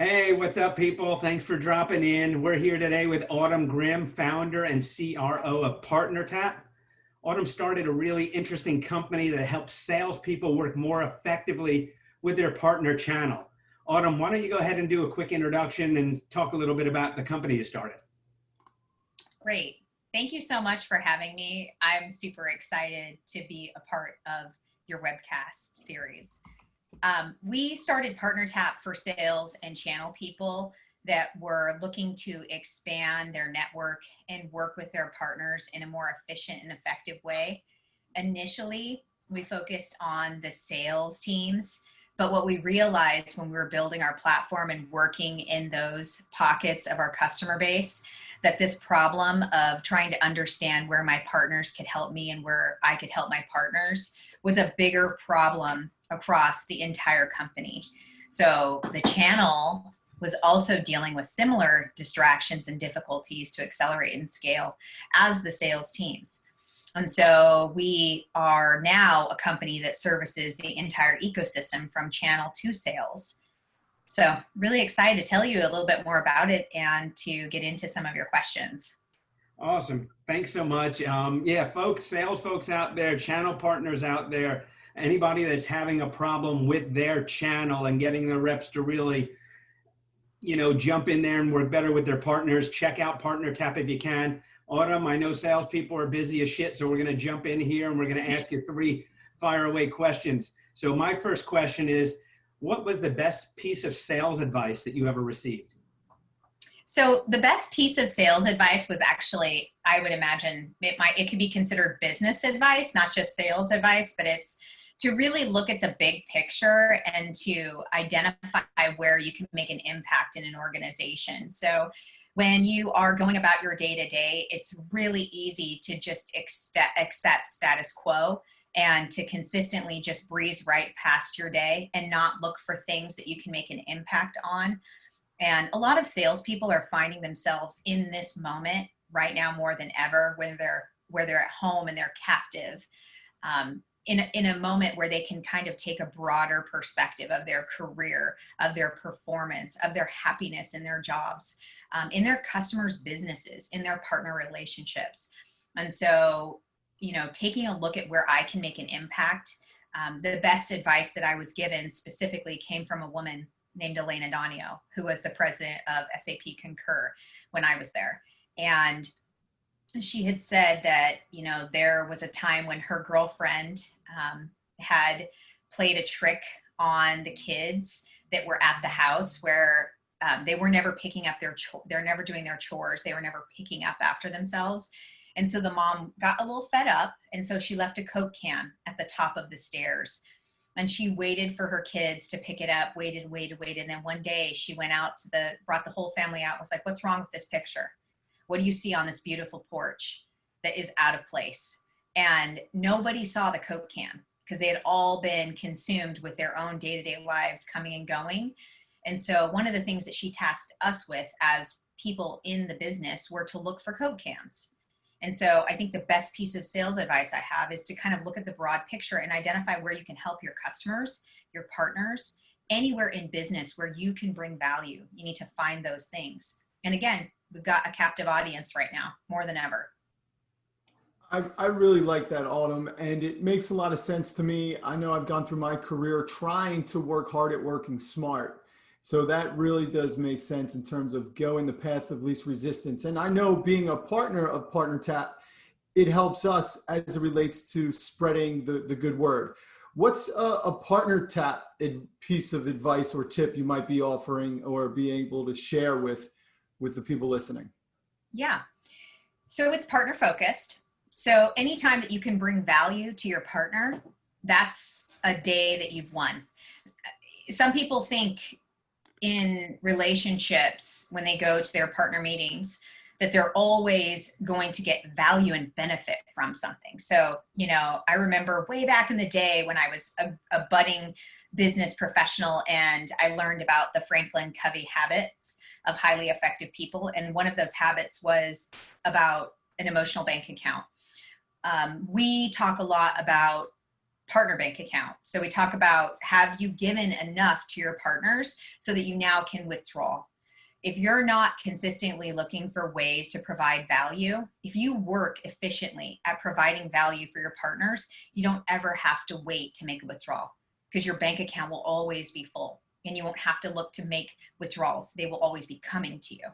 Hey, what's up, people? Thanks for dropping in. We're here today with Autumn Grimm, founder and CRO of PartnerTap. Autumn started a really interesting company that helps salespeople work more effectively with their partner channel. Autumn, why don't you go ahead and do a quick introduction and talk a little bit about the company you started? Great. Thank you so much for having me. I'm super excited to be a part of your webcast series. We started PartnerTap for sales and channel people that were looking to expand their network and work with their partners in a more efficient and effective way. Initially, we focused on the sales teams, but what we realized when we were building our platform and working in those pockets of our customer base, that this problem of trying to understand where my partners could help me and where I could help my partners was a bigger problem across the entire company. So the channel was also dealing with similar distractions and difficulties to accelerate and scale as the sales teams. And so we are now a company that services the entire ecosystem from channel to sales. So really excited to tell you a little bit more about it and to get into some of your questions. Awesome. Thanks so much. Yeah, folks, sales folks out there, channel partners out there, anybody that's having a problem with their channel and getting their reps to really, jump in there and work better with their partners, check out PartnerTap if you can. Autumn, I know salespeople are busy as shit, so we're going to jump in here and we're going to ask you 3 fire away questions. So my first question is, what was the best piece of sales advice that you ever received? So the best piece of sales advice was actually, I would imagine it could be considered business advice, not just sales advice, but it's to really look at the big picture and to identify where you can make an impact in an organization. So when you are going about your day-to-day, it's really easy to just accept status quo and to consistently just breeze right past your day and not look for things that you can make an impact on. And a lot of salespeople are finding themselves in this moment right now more than ever, where they're at home and they're captive, in a moment where they can kind of take a broader perspective of their career, of their performance, of their happiness in their jobs, in their customers' businesses, in their partner relationships. And so, taking a look at where I can make an impact, the best advice that I was given specifically came from a woman named Elena Donio, who was the president of SAP Concur when I was there. And she had said that, there was a time when her girlfriend had played a trick on the kids that were at the house where they were never picking up they're never doing their chores. They were never picking up after themselves. And so the mom got a little fed up. And so she left a Coke can at the top of the stairs. And she waited for her kids to pick it up, waited. And then one day she went out brought the whole family out, was like, what's wrong with this picture? What do you see on this beautiful porch that is out of place? And nobody saw the Coke can because they had all been consumed with their own day-to-day lives coming and going. And so one of the things that she tasked us with as people in the business were to look for Coke cans. And so I think the best piece of sales advice I have is to kind of look at the broad picture and identify where you can help your customers, your partners, anywhere in business where you can bring value. You need to find those things. And again, we've got a captive audience right now, more than ever. I really like that, Autumn, and it makes a lot of sense to me. I know I've gone through my career trying to work hard at working smart. So that really does make sense in terms of going the path of least resistance. And I know being a partner of PartnerTap, it helps us as it relates to spreading the good word. What's a PartnerTap piece of advice or tip you might be offering or be able to share with the people listening? Yeah. So it's partner focused. So anytime that you can bring value to your partner, that's a day that you've won. Some people think in relationships when they go to their partner meetings that they're always going to get value and benefit from something. So, I remember way back in the day when I was a budding business professional and I learned about the Franklin Covey habits of highly effective people. And one of those habits was about an emotional bank account. We talk a lot about partner bank account. So we talk about, have you given enough to your partners so that you now can withdraw? If you're not consistently looking for ways to provide value, if you work efficiently at providing value for your partners, you don't ever have to wait to make a withdrawal, because your bank account will always be full and you won't have to look to make withdrawals. They will always be coming to you.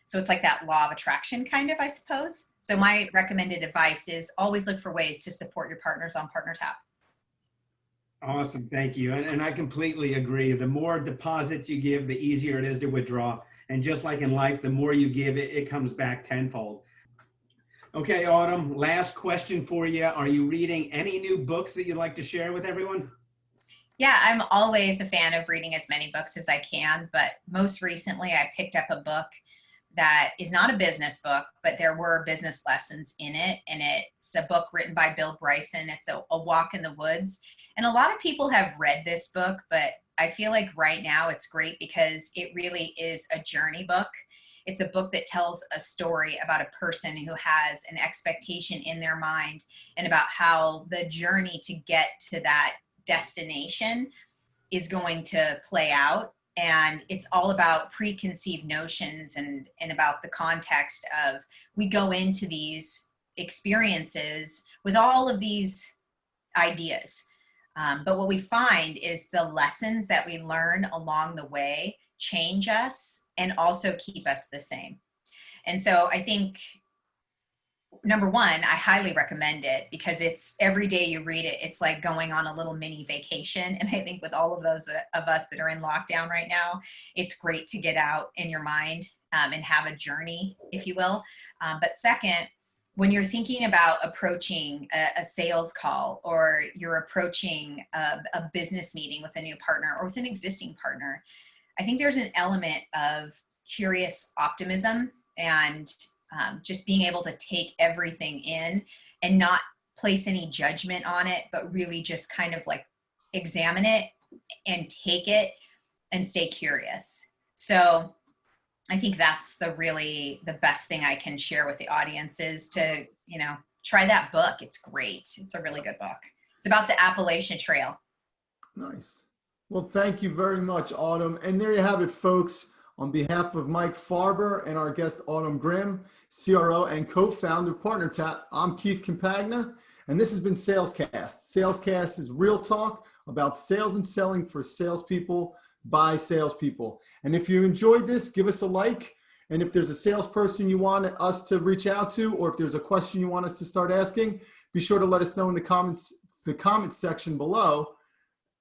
So it's like that law of attraction kind of, I suppose. So my recommended advice is always look for ways to support your partners on PartnerTap. Awesome. Thank you. And I completely agree. The more deposits you give, the easier it is to withdraw. And just like in life, the more you give, it comes back tenfold. Okay, Autumn, last question for you. Are you reading any new books that you'd like to share with everyone? Yeah, I'm always a fan of reading as many books as I can, but most recently I picked up a book that is not a business book, but there were business lessons in it. And it's a book written by Bill Bryson. It's a walk in the woods. And a lot of people have read this book, but I feel like right now it's great because it really is a journey book. It's a book that tells a story about a person who has an expectation in their mind and about how the journey to get to that destination is going to play out. And it's all about preconceived notions and about the context of, we go into these experiences with all of these ideas. But what we find is the lessons that we learn along the way change us and also keep us the same. And so I think, number one, I highly recommend it because it's every day you read it, it's like going on a little mini vacation. And I think with all of those of us that are in lockdown right now, it's great to get out in your mind and have a journey, if you will. But second, when you're thinking about approaching a sales call, or you're approaching a business meeting with a new partner or with an existing partner, I think there's an element of curious optimism and just being able to take everything in and not place any judgment on it, but really just kind of like examine it and take it and stay curious. So I think that's the best thing I can share with the audience is to, try that book. It's great. It's a really good book. It's about the Appalachian Trail. Nice. Well, thank you very much, Autumn. And there you have it, folks. On behalf of Mike Farber and our guest, Autumn Grimm, CRO and co-founder of PartnerTap, I'm Keith Campagna, and this has been Salescast. Salescast is real talk about sales and selling for salespeople by salespeople. And if you enjoyed this, give us a like. And if there's a salesperson you want us to reach out to, or if there's a question you want us to start asking, be sure to let us know in the comments section below.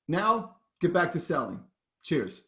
Now, get back to selling. Cheers.